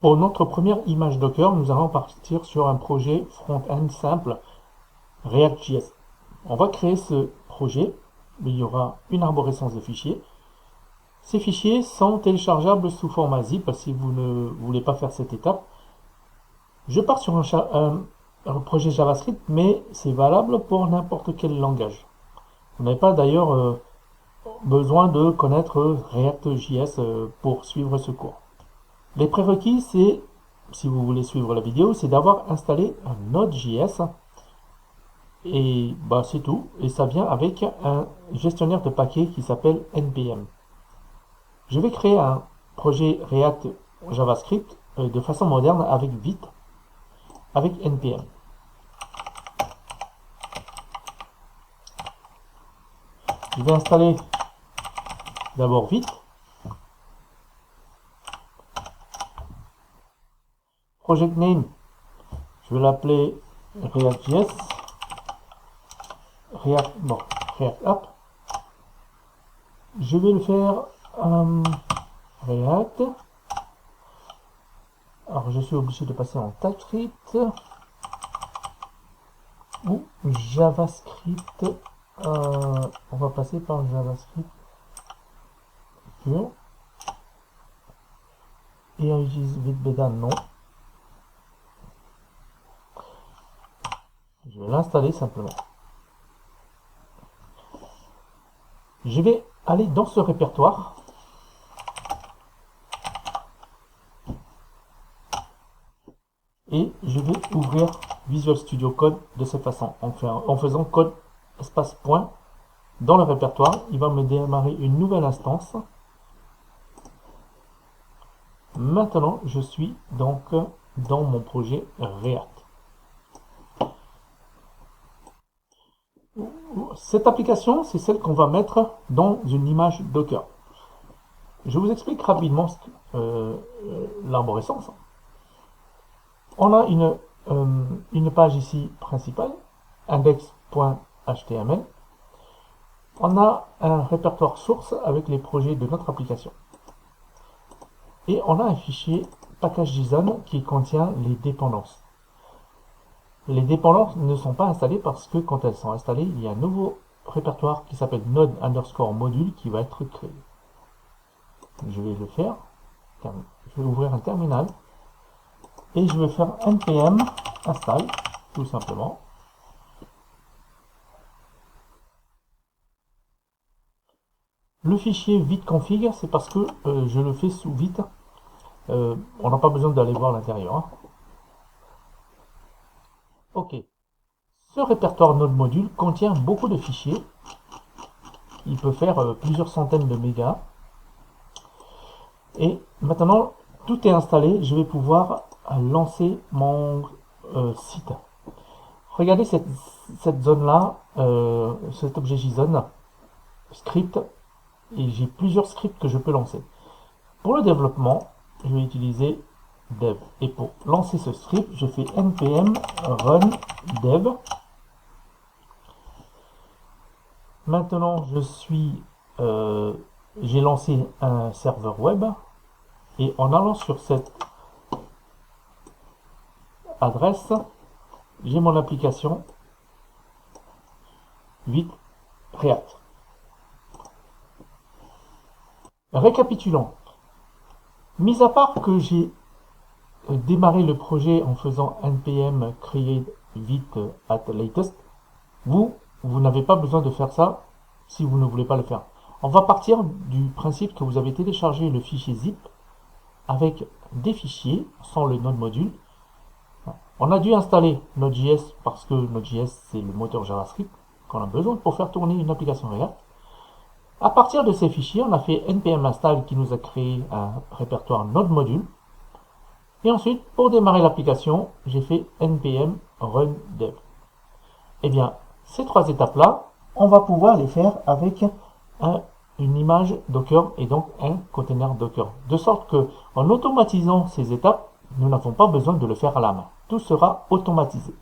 Pour notre première image Docker, nous allons partir sur un projet front-end simple React.js. On va créer ce projet, il y aura une arborescence de fichiers. Ces fichiers sont téléchargeables sous format zip si vous ne voulez pas faire cette étape. Je pars sur un projet JavaScript, mais c'est valable pour n'importe quel langage. Vous n'avez pas d'ailleurs besoin de connaître React.js pour suivre ce cours. Les prérequis, c'est, si vous voulez suivre la vidéo, c'est d'avoir installé un Node.js. Et c'est tout. Et ça vient avec un gestionnaire de paquets qui s'appelle NPM. Je vais créer un projet React JavaScript de façon moderne avec Vite, avec NPM. Je vais installer d'abord Vite. Project name, je vais l'appeler React.js. React App. Je vais le faire React. Alors je suis obligé de passer en TypeScript ou JavaScript. On va passer par JavaScript pur. Et on utilise ViteBeda, non. Je vais l'installer simplement. Je vais aller dans ce répertoire et je vais ouvrir Visual Studio Code de cette façon, en faisant code espace point dans le répertoire. Il va me démarrer une nouvelle instance. Maintenant, je suis donc dans mon projet React. Cette application, c'est celle qu'on va mettre dans une image Docker. Je vous explique rapidement l'arborescence. On a une page ici principale, index.html. On a un répertoire source avec les projets de notre application. Et on a un fichier package.json qui contient les dépendances. Les dépendances ne sont pas installées parce que quand elles sont installées, il y a un nouveau répertoire qui s'appelle node_module qui va être créé. Je vais le faire. Je vais ouvrir un terminal et je vais faire npm install tout simplement. Le fichier vite-config, c'est parce que je le fais sous vite. On n'a pas besoin d'aller voir l'intérieur. Ok. Ce répertoire node_module contient beaucoup de fichiers. Il peut faire plusieurs centaines de mégas. Et maintenant, tout est installé. Je vais pouvoir lancer mon site. Regardez cette zone-là, cet objet JSON, script, et j'ai plusieurs scripts que je peux lancer. Pour le développement, je vais utiliser dev. Et pour lancer ce script, je fais npm run dev. Maintenant, j'ai lancé un serveur web. Et en allant sur cette adresse, j'ai mon application Vite React. Récapitulons. Mis à part que j'ai démarré le projet en faisant npm create vite at latest, vous n'avez pas besoin de faire ça si vous ne voulez pas le faire. On va partir du principe que vous avez téléchargé le fichier zip avec des fichiers sans le node_module. On a dû installer Node.js parce que Node.js c'est le moteur JavaScript qu'on a besoin pour faire tourner une application React. À partir de ces fichiers, on a fait npm install qui nous a créé un répertoire node_module. Et ensuite, pour démarrer l'application, j'ai fait npm run dev. Eh bien, ces trois étapes-là, on va pouvoir les faire avec une image Docker et donc un container Docker. De sorte que, en automatisant ces étapes, nous n'avons pas besoin de le faire à la main. Tout sera automatisé.